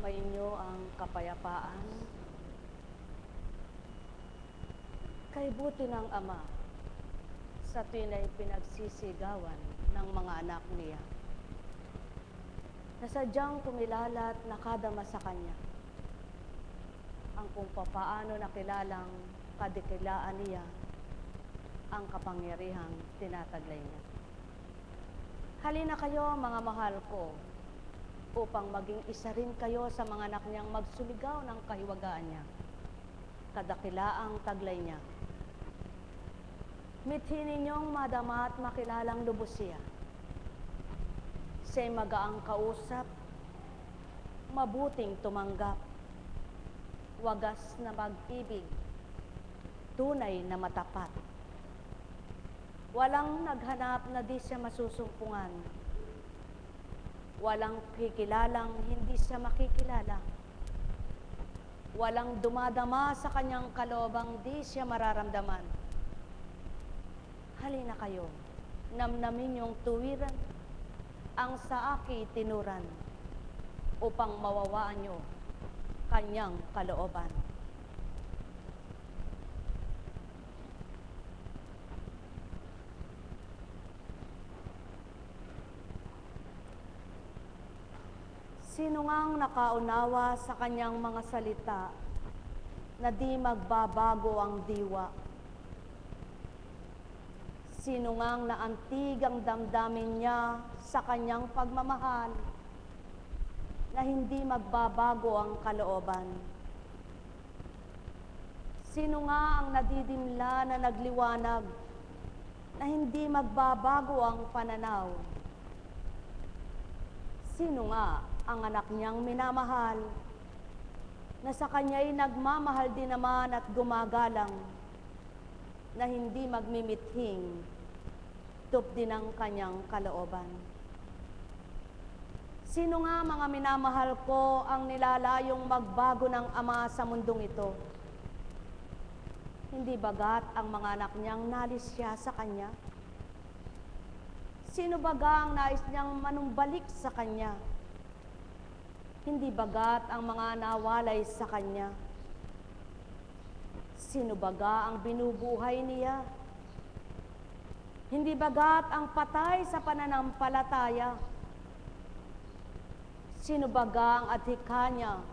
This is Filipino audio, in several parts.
Sumainyo ang kapayapaan. Kay buti ng Ama sa tuwing pinagsisigawan ng mga anak niya na sadyang kumilala at nakadama sa Kanya ang kung papaano nakilalang kadikilaan niya ang kapangyarihang tinataglay niya. Halina kayo, mga mahal ko, upang maging isa rin kayo sa mga anak niyang magsuligaw ng kahiwagaan niya, kadakilaang taglay niya. Mithin ninyong madama at makilalang lubos siya. Siya'y magaang kausap, mabuting tumanggap, wagas na mag-ibig, tunay na matapat. Walang naghanap na di siya masusumpungan. Walang kikilalang hindi siya makikilala. Walang dumadama sa kanyang kaloobang di siya mararamdaman. Halina kayo, namnamin yung tuwiran, ang sa aki tinuran, upang mawawaan nyo kanyang kalooban. Sino ngang nakaunawa sa kanyang mga salita na di magbabago ang diwa? Sino ngang naantig ang damdamin niya sa kanyang pagmamahal na hindi magbabago ang kalooban? Sino nga ang nadidimla na nagliwanag na hindi magbabago ang pananaw? Sino nga ang anak niyang minamahal na sa kanya'y nagmamahal din naman at gumagalang na hindi magmimithing din ang kanyang kalooban? Sino nga, mga minamahal ko, ang nilalayong magbago ng Ama sa mundong ito? Hindi bagat ang mga anak niyang nalis siya sa Kanya? Sino baga ang nais niyang manumbalik sa Kanya? Hindi bagat ang mga nawalay sa Kanya? Sino baga ang binubuhay niya? Hindi bagat ang patay sa pananampalataya? Sino baga ang adhika niya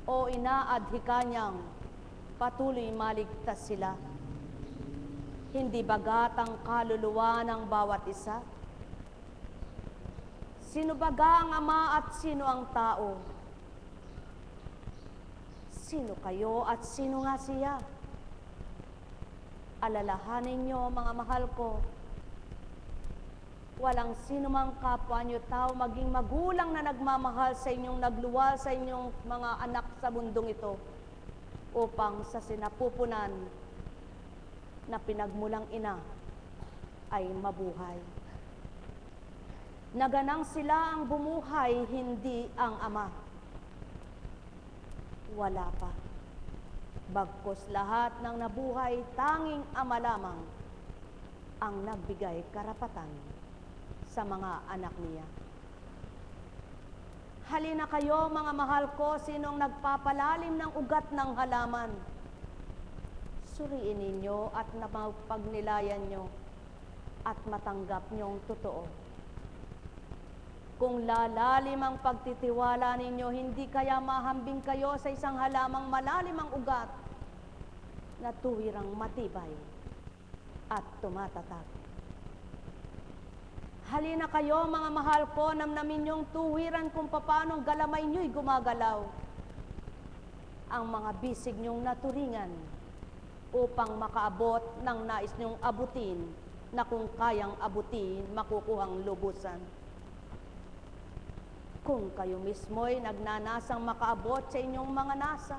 o inaadhika niyang patuloy maligtas sila? Hindi bagat ang kaluluwa ng bawat isa? Sino baga ang Ama at sino ang tao? Sino kayo at sino nga siya? Alalahanin niyo, mga mahal ko, walang sino mang kapwa niyo tao, maging magulang na nagmamahal sa inyong nagluwal sa inyong mga anak sa mundong ito upang sa sinapupunan na pinagmulang ina ay mabuhay. Naganang sila ang bumuhay, hindi ang Ama. Wala pa. Bagkus lahat ng nabuhay, tanging Ama lamang ang nagbigay karapatan sa mga anak niya. Halina kayo, mga mahal ko, sinong nagpapalalim ng ugat ng halaman. Suriin ninyo at napagnilayan nyo at matanggap nyong totoo. Kung lalalim ang pagtitiwala ninyo, hindi kaya mahambing kayo sa isang halamang malalim ang ugat na tuwirang matibay at tumatatag. Halina kayo, mga mahal ko, namnamin yung tuwiran kung paanong galamay nyo'y gumagalaw. Ang mga bisig nyong naturingan upang makaabot ng nais nyong abutin na kung kayang abutin, makukuhang lubusan. Kung kayo mismo'y nagnanasang makaabot sa inyong mga nasa,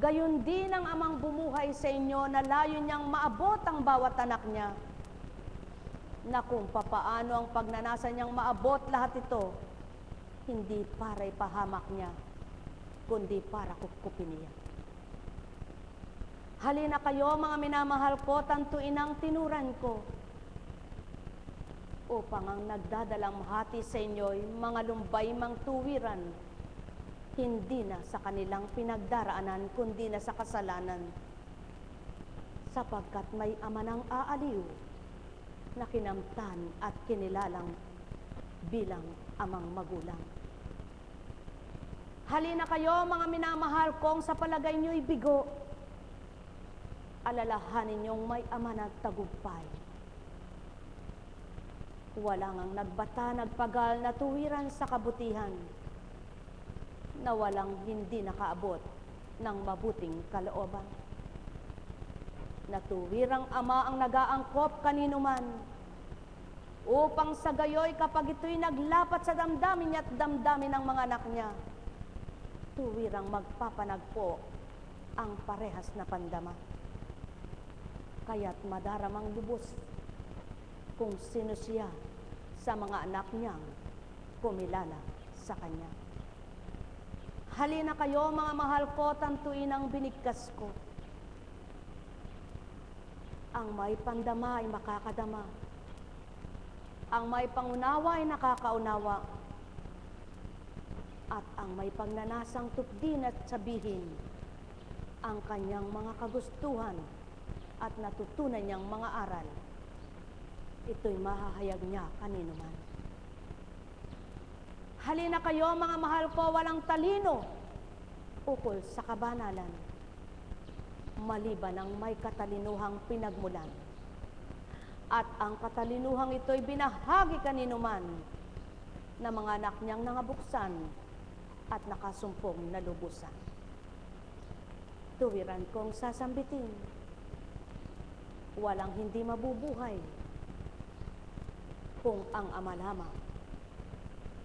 gayon din ang Amang bumuhay sa inyo na layo niyang maabot ang bawat anak niya, na kung papaano ang pagnanasa niyang maabot lahat ito, hindi para ipahamak niya, kundi para kukupin niya. Halina kayo, mga minamahal ko, tantuin ang tinuran ko, upang ang nagdadalang hati sa inyo'y mga lumbay mang tuwiran hindi na sa kanilang pinagdaraanan, kundi na sa kasalanan. Sapagkat may ama ng aaliw na kinamtan at kinilalang bilang amang magulang. Halina kayo, mga minamahal kong sa palagay niyo'y bigo. Alalahanin niyong may ama na tagumpay. Walang ang nagbata, nagpagal na tuwiran sa kabutihan, na walang hindi nakaabot ng mabuting kalooban. Natuwirang ama ang nag-aangkop kanino man, upang sa gayoy kapag ito'y naglapat sa damdamin niya at damdamin ng mga anak niya, tuwirang magpapanagpo ang parehas na pandama. Kaya't madaramang lubos kung sino siya sa mga anak niyang kumilala sa kanya. Halina kayo, mga mahal ko, tantuin ang binigkas ko. Ang may pandama ay makakadama. Ang may pangunawa ay nakakaunawa. At ang may pagnanasang tupdin at sabihin ang kanyang mga kagustuhan at natutunan niyang mga aral, ito'y mahahayag niya kanino man. Halina kayo, mga mahal ko, walang talino ukol sa kabanalan, maliban ang may katalinuhang pinagmulan. At ang katalinuhang ito'y binahagi kanino man na mga anak niyang nangabuksan at nakasumpong na lubusan. Tuwiran kong sasambitin, walang hindi mabubuhay kung ang ama lamang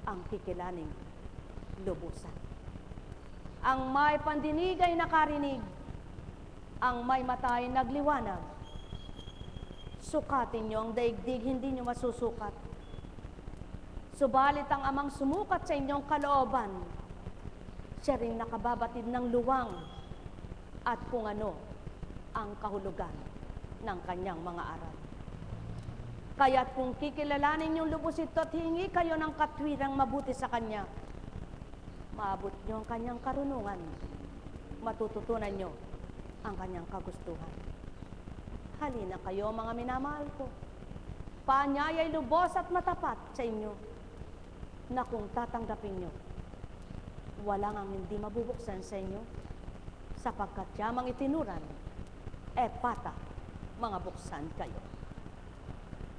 ang kikilaning lubusan. Ang may pandinig ay nakarinig, ang may mata ay nagliwanag. Sukatin niyo ang daigdig, hindi niyo masusukat. Subalit ang amang sumukat sa inyong kalooban, siya rin nakababatid ng luwang at kung ano ang kahulugan ng kanyang mga aral. Kaya't kung kikilalanin yung lubos ito at hingi kayo ng katwirang mabuti sa kanya, maabot nyo ang kanyang karunungan, matututunan nyo ang kanyang kagustuhan. Halina kayo, mga minamahal ko, paanyaya'y lubos at matapat sa inyo, na kung tatanggapin nyo, walang ang hindi mabubuksan sa inyo, sapagkat yamang itinuran, pata, mga buksan kayo.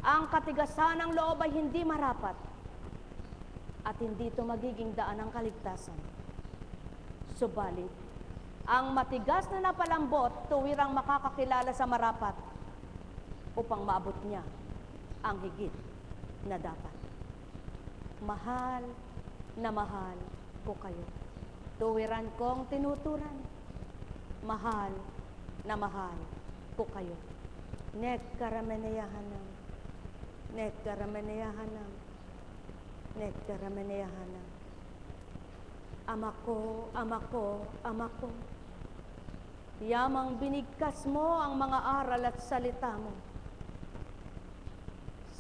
Ang katigasan ng loob ay hindi marapat at hindi ito magiging daan ng kaligtasan. Subalit, ang matigas na napalambot tuwirang makakakilala sa marapat upang maabot niya ang higit na dapat. Mahal na mahal ko kayo. Tuwiran kong tinuturan. Mahal na mahal ko kayo. Nekkarameneyahanam. Nekkarameneyahanam. Nekkarameneyahanam. Ama ko, ama ko, ama ko. Yamang binigkas mo ang mga aral at salita mo.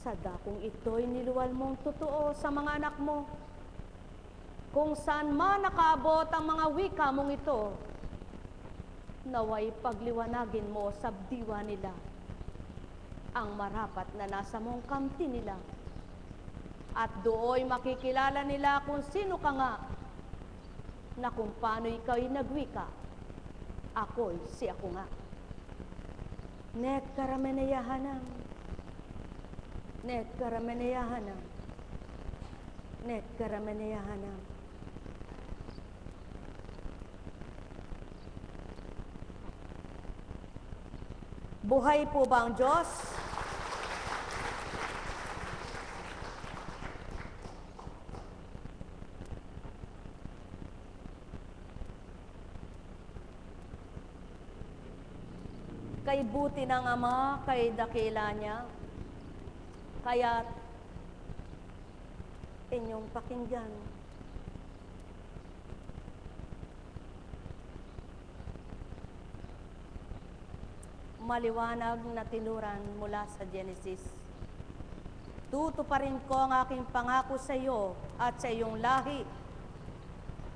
Sa dakong ito'y niluwal mong totoo sa mga anak mo. Kung saan man nakaabot ang mga wika mong ito, naway pagliwanagin mo sa diwa nila ang marapat na nasa mong kamti nila. At dooy makikilala nila kung sino ka nga, na kung paano ikaw'y nagwika, ako'y si ako nga. Nekkarameneyahanam. Nekkarameneyahanam. Nekkarameneyahanam. Buhay po ba ang Diyos? Kay buti ng Ama, kay dakila niya, kaya't inyong pakinggan. Maliwanag na tinuran mula sa Genesis. Tutuparin ko ang aking pangako sa iyo at sa iyong lahi.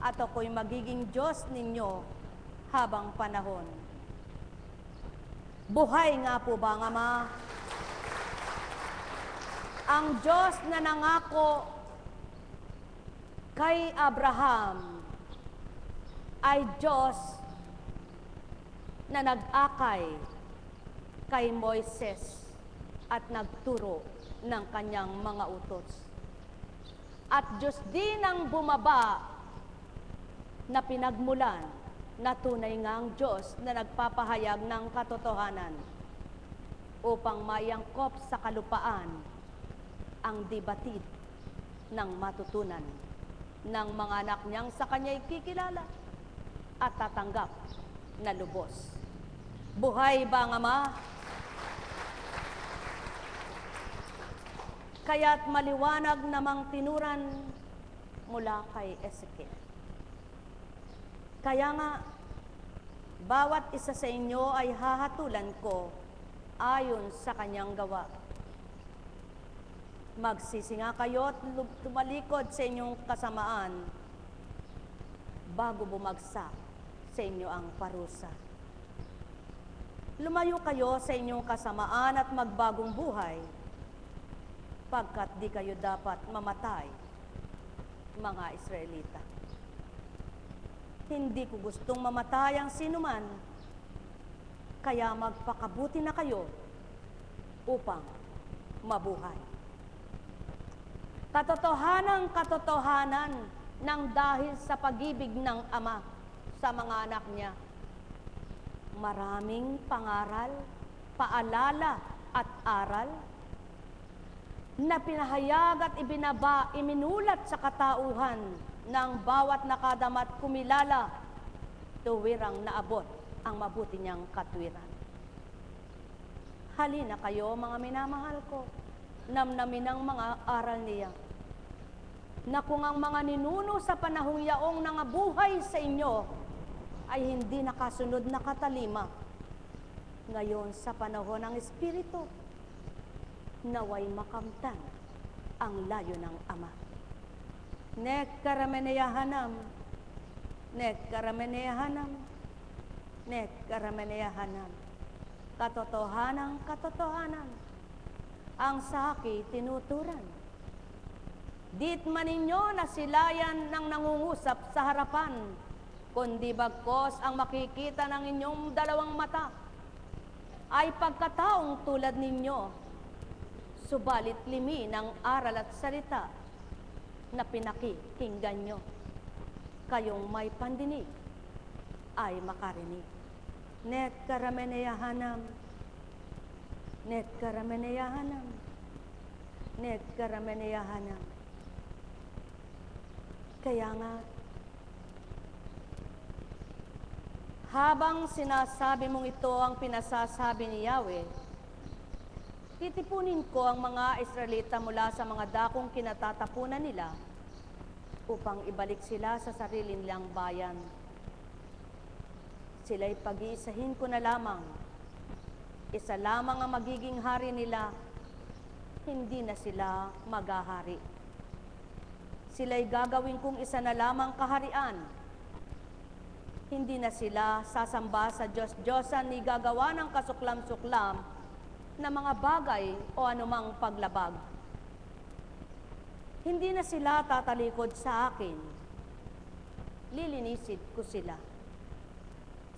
at ako'y magiging Diyos ninyo habang panahon. Buhay nga po ba ang Ama? Ang Diyos na nangako kay Abraham ay Diyos na nag-akay kay Moises at nagturo ng kanyang mga utos. At Diyos din ang bumaba na pinagmulan na tunay ngang Diyos na nagpapahayag ng katotohanan upang mayangkop sa kalupaan ang dibatid ng matutunan ng mga anak niyang sa kanya'y kikilala at tatanggap na lubos. Buhay ba ang Ama? Kaya't maliwanag namang tinuran mula kay Ezekiel. Kaya nga, bawat isa sa inyo ay hahatulan ko ayon sa kanyang gawa. Magsisinga kayo at tumalikod sa inyong kasamaan bago bumagsak sa inyo ang parusa. Lumayo kayo sa inyong kasamaan at magbagong buhay, pagkat di kayo dapat mamatay, mga Israelita. Hindi ko gustong mamatay ang sinuman, kaya magpakabuti na kayo upang mabuhay. Katotohanan ng dahil sa pag-ibig ng Ama sa mga anak niya. Maraming pangaral, paalala at aral na pinahayag at iminulat sa katauhan ng bawat nakadamat kumilala, tuwirang naabot ang mabuti niyang katwiran. Halina kayo, mga minamahal ko, namnamin ang mga aral niya, na kung ang mga ninuno sa panahong yaong nangabuhay sa inyo ay hindi nakasunod na katalima, ngayon sa panahon ng Espiritu, naway makamtan ang layo ng Ama. Nek karameneyahanam, nek karameneyahanam, nek karameneyahanam. Katotohanan, ang saki tinuturan. Dit man ninyo na silayan ng nangungusap sa harapan, kundi bagkos ang makikita ng inyong dalawang mata ay pagkataong tulad ninyo, subalit limi ng aral at salita na pinakikinggan nyo. Kayong may pandinig ay makarinig. Net karameneyahanam, net karameneyahanam, net karameneyahanam. Kaya nga, habang sinasabi mong ito ang pinasasabi ni Yahweh, titipunin ko ang mga Israelita mula sa mga dakong kinatatapunan nila upang ibalik sila sa sarili nilang bayan. Sila'y pag-iisahin ko na lamang. Isa lamang ang magiging hari nila, hindi na sila maghahari. Sila'y gagawin kong isa na lamang kaharian. Hindi na sila sasamba sa Diyos-Diyosan ni gagawa ng kasuklam-suklam na mga bagay o anumang paglabag. Hindi na sila tatalikod sa akin. Lilinisin ko sila.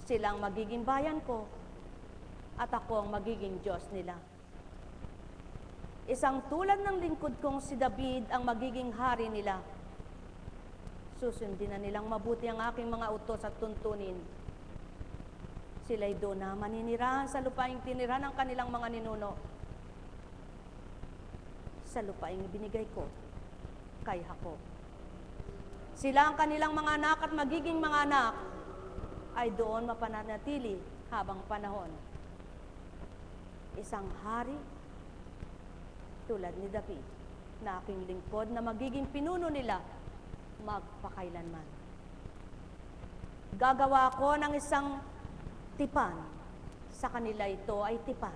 Silang magiging bayan ko at ako ang magiging Diyos nila. Isang tulad ng lingkod kong si David ang magiging hari nila. Susundin na nilang mabuti ang aking mga utos at tuntunin. Sila'y doon na maninirahan sa lupaing tinirahan ng kanilang mga ninuno. Sa lupaing binigay ko kay Jacob. Sila ang kanilang mga anak at magiging mga anak ay doon mapananatili habang panahon. Isang hari tulad ni David na aking lingkod na magiging pinuno nila magpakailanman. Gagawa ko ng isang tipan. Sa kanila ito ay tipan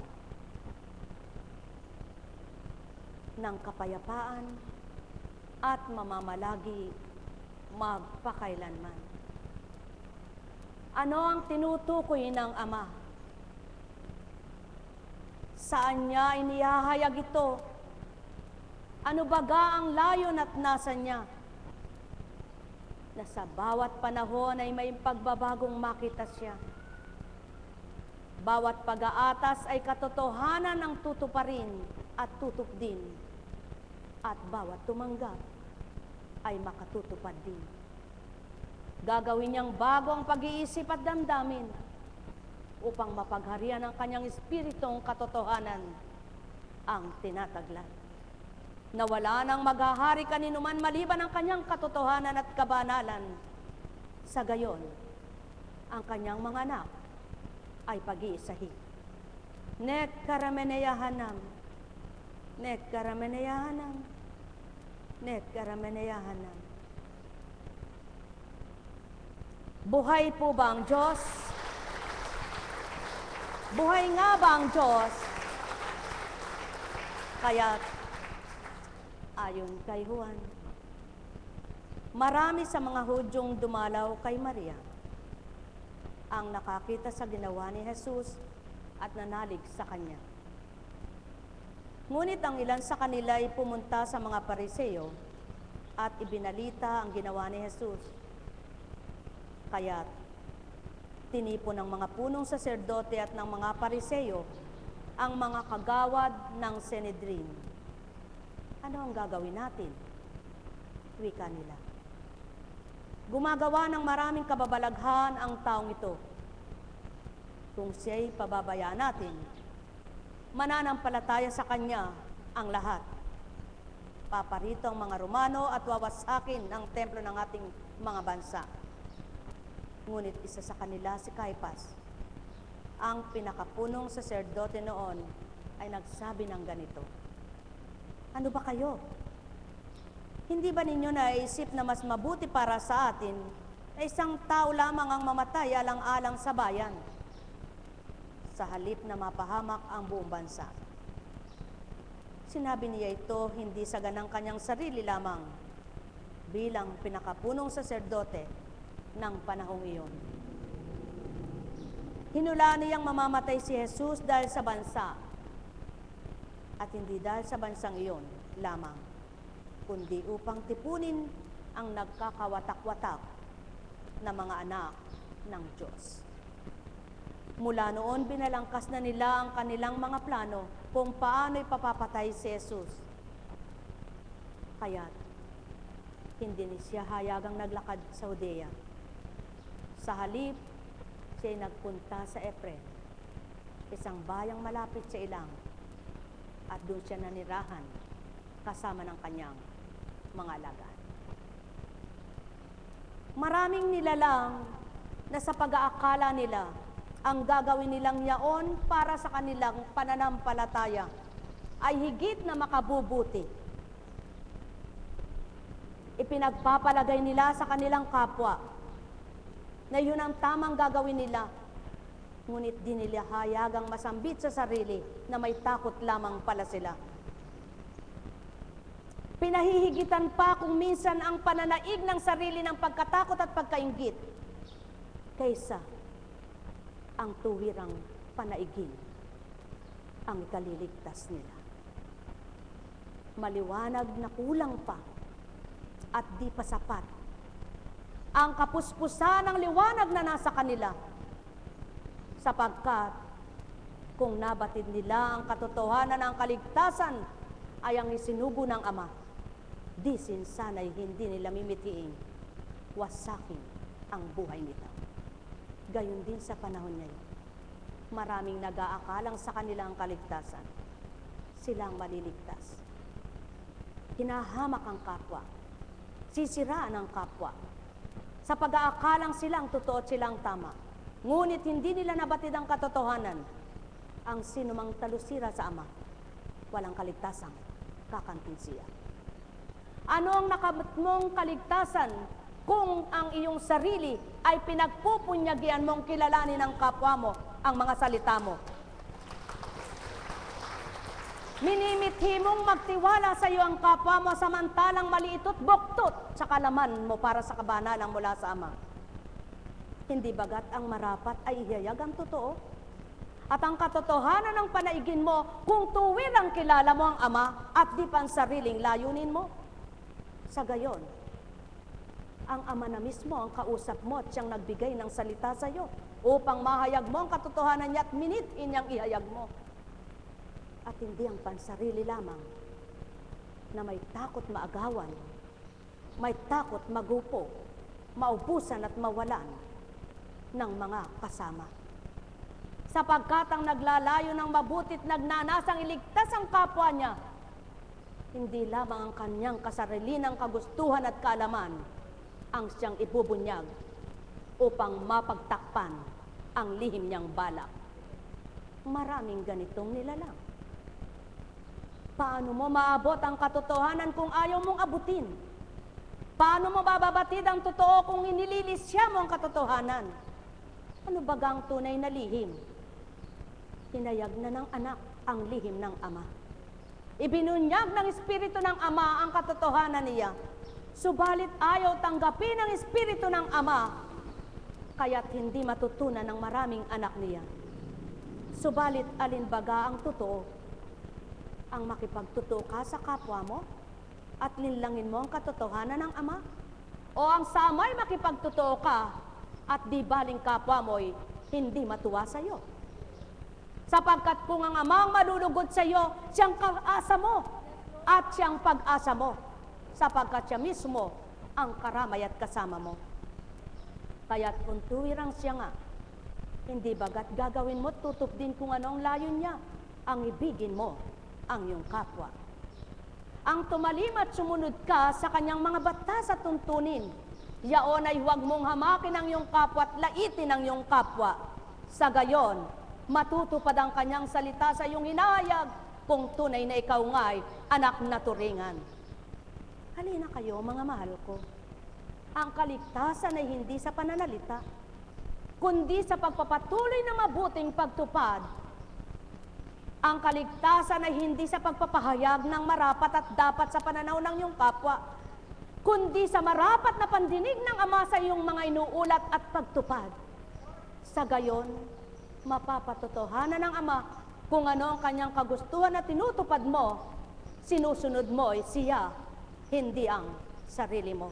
ng kapayapaan at mamamalagi magpakailanman. Ano ang tinutukoy ng Ama? Saan niya inihahayag ito? Ano baga ang layon at nasa niya? Na sa bawat panahon ay may pagbabagong makita siya. Bawat pag-aatas ay katotohanan ang tutuparin at tutupdin. At bawat tumanggap ay makatutupad din. Gagawin niyang bago ang pag-iisip at damdamin upang mapagharian ang kanyang espiritong katotohanan ang tinataglan. Na wala nang maghahari kaninuman maliban ang kanyang katotohanan at kabanalan. Sa gayon, ang kanyang mga anak ay pag-iisahin. Net karameneyahanam, net karameneyahanam, net karameneyahanam. Buhay po ba ang Diyos? Buhay nga ba ang Diyos? Kaya't ayon kay Juan, marami sa mga Hudyong dumalaw kay Maria ang nakakita sa ginawa ni Jesus at nanalig sa Kanya. Ngunit ang ilan sa kanila ay pumunta sa mga Pariseo at ibinalita ang ginawa ni Jesus. Kaya't tinipon ng mga punong saserdote at ng mga Pariseo ang mga kagawad ng Sanhedrin. Ano ang gagawin natin? Wika nila. Gumagawa ng maraming kababalaghan ang taong ito. Kung siya'y pababayaan natin, mananampalataya sa kanya ang lahat. Paparito ang mga Romano at wawasakin ang templo ng ating mga bansa. Ngunit isa sa kanila, si Caiphas, ang pinakapunong saserdote noon, ay nagsabi ng ganito, ano ba kayo? Hindi ba ninyo naisip na mas mabuti para sa atin na isang tao lamang ang mamatay alang-alang sa bayan, sa halip na mapahamak ang buong bansa? Sinabi niya ito hindi sa ganang kanyang sarili lamang, bilang pinakapunong saserdote ng panahong iyon. Hinulaan niyang mamamatay si Jesus dahil sa bansa, at hindi dahil sa bansang iyon lamang, kundi upang tipunin ang nagkakawatak-watak na mga anak ng Diyos. Mula noon, binalangkas na nila ang kanilang mga plano kung paano ipapapatay si Jesus. Kaya't hindi siya hayagang naglakad sa Judea. Sa halip, siya'y nagpunta sa Efren, isang bayang malapit sa ilang, at doon siya nanirahan kasama ng kanyang mga alagad. Maraming nilalang na sa pag-aakala nila ang gagawin nilang yaon para sa kanilang pananampalataya ay higit na makabubuti. Ipinagpapalagay nila sa kanilang kapwa na yun ang tamang gagawin nila, ngunit di nila hayagang masambit sa sarili na may takot lamang pala sila. Pinahihigitan pa kung minsan ang pananaig ng sarili ng pagkatakot at pagkainggit kaysa ang tuwirang panaigin ang ikaliligtas nila. Maliwanag na kulang pa at di pa sapat ang kapuspusan ng liwanag na nasa kanila, sapagkat kung nabatid nila ang katotohanan ng kaligtasan ay ang isinugo ng Ama, di sana'y hindi nila mimitiing wasakin ang buhay nito. Gayon din sa panahon ngayon, maraming nag-aakalang sa kanilang kaligtasan, silang maliligtas. Hinahamak ang kapwa, sisiraan ang kapwa, sa pag-aakalang silang totoo at silang tama. Ngunit hindi nila nabatid ang katotohanan. Ang sinumang talusira sa Ama, walang kaligtasang kakamtin siya. Ano ang nakamit mong kaligtasan kung ang iyong sarili ay pinagpupunyagian mong kilalanin ng kapwa mo ang mga salita mo? Minimithi mong magtiwala sa iyo ang kapwa mo samantalang maliitot buktot sa kalaman mo para sa kabanalang mula sa Ama. Hindi bagat ang marapat ay ihayag ang totoo? At ang katotohanan ng panaigin mo kung tuwirang kilala mo ang Ama at di pa ang sariling layunin mo. Sa gayon, ang Ama na mismo ang kausap mo at siyang nagbigay ng salita sa iyo upang mahayag mo ang katotohanan niya at minithin niyang ihayag mo. At hindi ang pansarili lamang na may takot maagawan, may takot magupo, maubusan at mawalan ng mga kasama. Sapagkat ang naglalayo ng mabutit nagnanasang iligtas ang kapwa niya, hindi lamang ang kanyang kasarilinang kagustuhan at kaalaman ang siyang ibubunyag upang mapagtakpan ang lihim niyang balak. Maraming ganitong nilalang. Paano mo maabot ang katotohanan kung ayaw mong abutin? Paano mo bababatid ang totoo kung inililisya mo ang katotohanan? Ano bagang tunay na lihim? Hinayag na ng anak ang lihim ng Ama. Ibinunyag ng Espiritu ng Ama ang katotohanan niya. Subalit ayaw tanggapin ang Espiritu ng Ama, kaya't hindi matutunan ng maraming anak niya. Subalit alinbaga ang totoo? Ang makipagtotoo ka sa kapwa mo at linlangin mo ang katotohanan ng Ama? O ang samay makipagtotoo ka at di baling kapwa mo'y hindi matuwa sa iyo? Sapagkat kung ang Ama ang malulugod sa iyo, siyang kaasa mo at siyang pag-asa mo, sapagkat siya mismo ang karamay at kasama mo. Kaya't kung tuwirang siya nga, hindi bagat gagawin mo tutup din kung ano ang layon niya, ang ibigin mo ang iyong kapwa. Ang tumalim at sumunod ka sa kanyang mga batas at tuntunin, yaon ay huwag mong hamakin ang iyong kapwa at laitin ang iyong kapwa. Sa gayon, matutupad ang kanyang salita sa iyong hinahayag kung tunay na ikaw nga'y anak na turingan. Halina kayo, mga mahal ko. Ang kaligtasan ay hindi sa pananalita, kundi sa pagpapatuloy na mabuting pagtupad. Ang kaligtasan ay hindi sa pagpapahayag ng marapat at dapat sa pananaw ng iyong kapwa, kundi sa marapat na pandinig ng Ama sa iyong mga inuulat at pagtupad. Sa gayon, mapapatotohanan ng Ama kung ano ang kanyang kagustuhan na tinutupad mo, sinusunod mo ay siya, hindi ang sarili mo.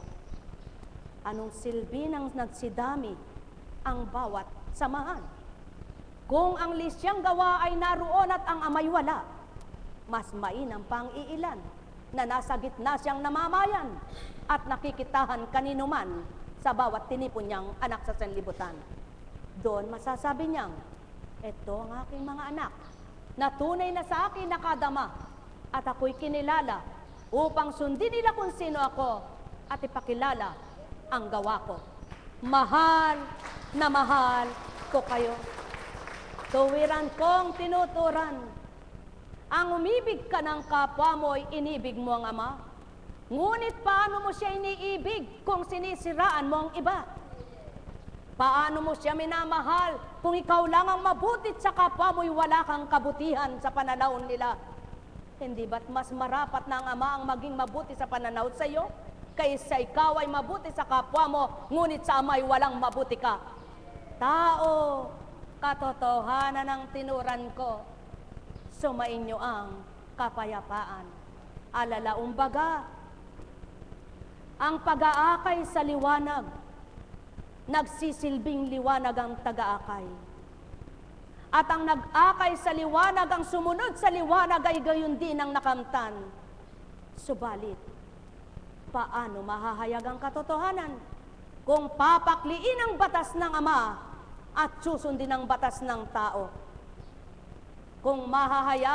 Anong silbi ng nagsidami ang bawat samahan? Kung ang lisyang gawa ay naroon at ang Ama'y wala, mas mainam pang iilan na nasa gitna siyang namamayan at nakikitahan kanino man sa bawat tinipon niyang anak sa sanlibutan. Doon masasabi niyang, eto ang aking mga anak, na tunay na sa akin nakadama at ako'y kinilala upang sundin nila kung sino ako at ipakilala ang gawa ko. Mahal na mahal ko kayo. Tuwiran kong tinuturan. Ang umibig ka ng kapwa mo'y inibig mo ang Ama. Ngunit paano mo siya iniibig kung sinisiraan mo ang iba? Paano mo siya minamahal kung ikaw lang ang mabutit sa kapwa mo'y wala kang kabutihan sa pananaw nila? Hindi ba't mas marapat na ang Ama ang maging mabuti sa pananaw sa iyo, kaysa ikaw ay mabuti sa kapwa mo, ngunit sa Ama ay walang mabuti ka? Tao, katotohanan ng tinuran ko, sumainyo ang kapayapaan. Alalaong baga, ang pag-aakay sa liwanag, nagsisilbing liwanag ang taga-akay. At ang nag-akay sa liwanag, ang sumunod sa liwanag ay gayon din ang nakamtan. Subalit, paano mahahayag ang katotohanan kung papakliin ang batas ng Ama at susundin ang batas ng tao? Kung mahahayag